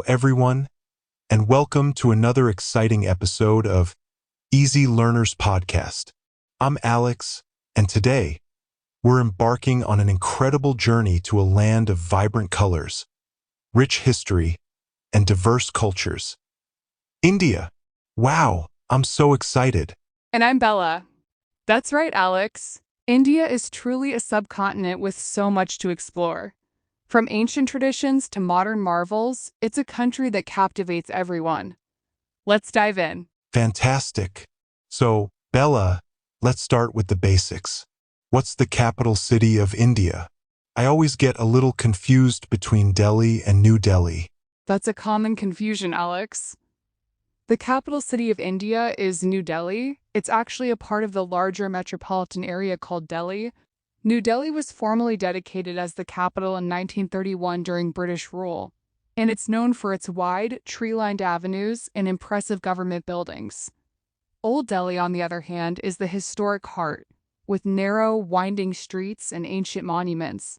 everyone, and welcome to another exciting episode of Easy Learners Podcast. I'm Alex, and today we're embarking on an incredible journey to a land of vibrant colors, rich history, and diverse cultures. India. Wow, I'm so excited. And I'm Bella. That's right, Alex. India is truly a subcontinent with so much to explore. From ancient traditions to modern marvels, it's a country that captivates everyone. Let's dive in. Fantastic. So, Bella, let's start with the basics. What's the capital city of India? I always get a little confused between Delhi and New Delhi. That's a common confusion, Alex. The capital city of India is New Delhi. It's actually a part of the larger metropolitan area called Delhi. New Delhi was formally dedicated as the capital in 1931 during British rule, and it's known for its wide, tree-lined avenues and impressive government buildings. Old Delhi, on the other hand, is the historic heart, with narrow, winding streets and ancient monuments.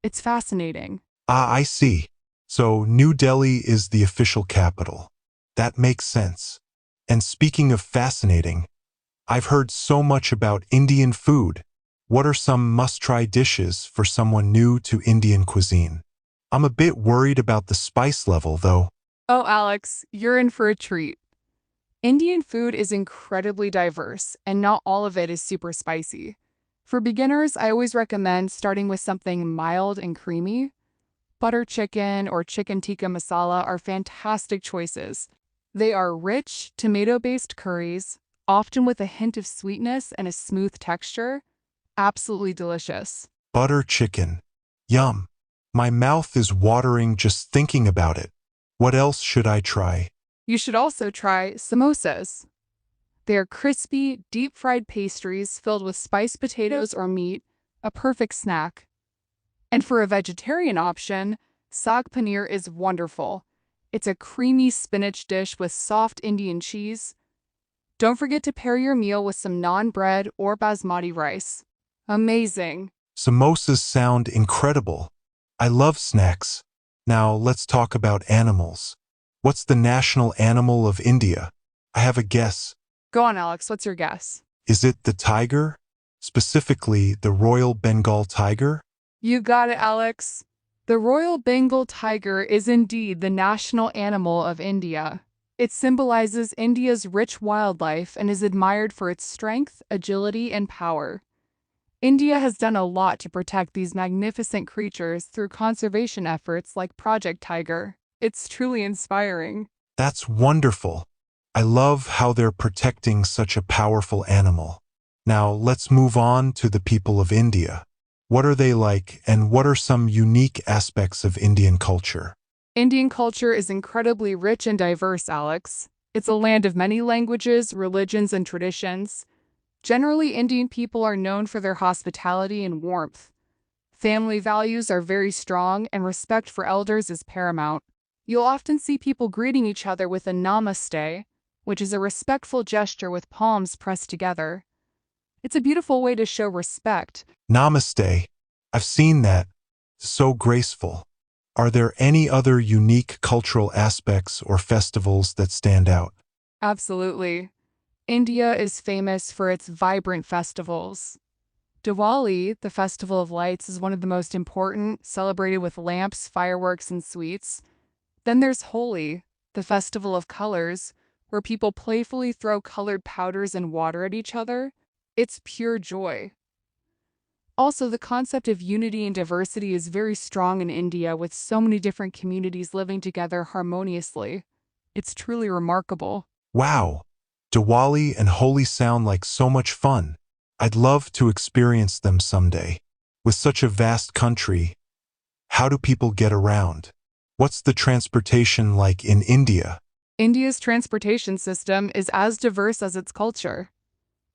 It's fascinating. I see. So, New Delhi is the official capital. That makes sense. And speaking of fascinating, I've heard so much about Indian food. What are some must-try dishes for someone new to Indian cuisine? I'm a bit worried about the spice level, though. Oh, Alex, you're in for a treat. Indian food is incredibly diverse, and not all of it is super spicy. For beginners, I always recommend starting with something mild and creamy. Butter chicken or chicken tikka masala are fantastic choices. They are rich, tomato-based curries, often with a hint of sweetness and a smooth texture. Absolutely delicious. Butter chicken. Yum. My mouth is watering just thinking about it. What else should I try? You should also try samosas. They are crispy, deep-fried pastries filled with spiced potatoes or meat, a perfect snack. And for a vegetarian option, saag paneer is wonderful. It's a creamy spinach dish with soft Indian cheese. Don't forget to pair your meal with some naan bread or basmati rice. Amazing. Samosas sound incredible. I love snacks. Now let's talk about animals. What's the national animal of India? I have a guess. Go on, Alex. What's your guess? Is it the tiger? Specifically, the Royal Bengal tiger? You got it, Alex. The Royal Bengal tiger is indeed the national animal of India. It symbolizes India's rich wildlife and is admired for its strength, agility, and power. India has done a lot to protect these magnificent creatures through conservation efforts like Project Tiger. It's truly inspiring. That's wonderful. I love how they're protecting such a powerful animal. Now let's move on to the people of India. What are they like, and what are some unique aspects of Indian culture? Indian culture is incredibly rich and diverse, Alex. It's a land of many languages, religions, and traditions. Generally, Indian people are known for their hospitality and warmth. Family values are very strong, and respect for elders is paramount. You'll often see people greeting each other with a namaste, which is a respectful gesture with palms pressed together. It's a beautiful way to show respect. Namaste. I've seen that. So graceful. Are there any other unique cultural aspects or festivals that stand out? Absolutely. India is famous for its vibrant festivals. Diwali, the Festival of Lights, is one of the most important, celebrated with lamps, fireworks, and sweets. Then there's Holi, the Festival of Colors, where people playfully throw colored powders and water at each other. It's pure joy. Also, the concept of unity and diversity is very strong in India, with so many different communities living together harmoniously. It's truly remarkable. Wow. Diwali and Holi sound like so much fun. I'd love to experience them someday. With such a vast country, how do people get around? What's the transportation like in India? India's transportation system is as diverse as its culture.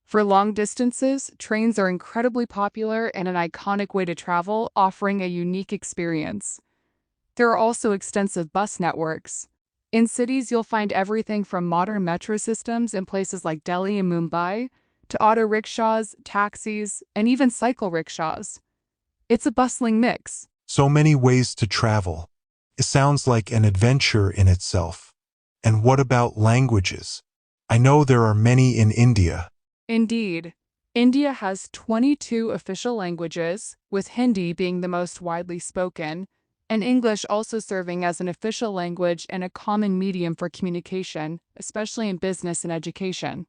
For long distances, trains are incredibly popular and an iconic way to travel, offering a unique experience. There are also extensive bus networks. In cities, you'll find everything from modern metro systems in places like Delhi and Mumbai to auto rickshaws, taxis, and even cycle rickshaws. It's a bustling mix. So many ways to travel. It sounds like an adventure in itself. And what about languages? I know there are many in India. Indeed, India has 22 official languages, with Hindi being the most widely spoken, and English also serving as an official language and a common medium for communication, especially in business and education.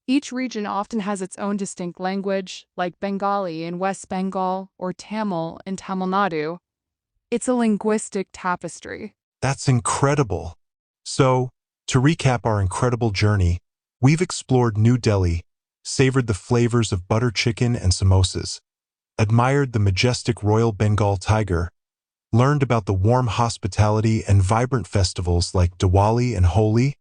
Each region often has its own distinct language, like Bengali in West Bengal or Tamil in Tamil Nadu. It's a linguistic tapestry. That's incredible. So, to recap our incredible journey, we've explored New Delhi, savored the flavors of butter chicken and samosas, admired the majestic Royal Bengal tiger, learned about the warm hospitality and vibrant festivals like Diwali and Holi,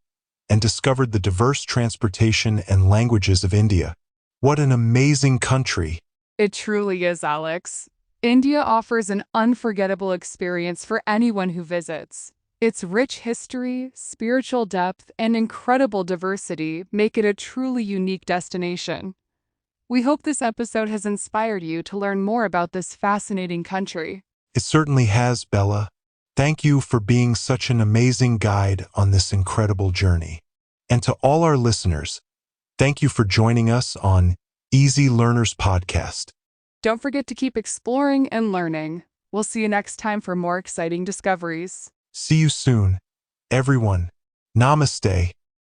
and discovered the diverse transportation and languages of India. What an amazing country! It truly is, Alex. India offers an unforgettable experience for anyone who visits. Its rich history, spiritual depth, and incredible diversity make it a truly unique destination. We hope this episode has inspired you to learn more about this fascinating country. It certainly has, Bella. Thank you for being such an amazing guide on this incredible journey. And to all our listeners, thank you for joining us on Easy Learners Podcast. Don't forget to keep exploring and learning. We'll see you next time for more exciting discoveries. See you soon, everyone. Namaste.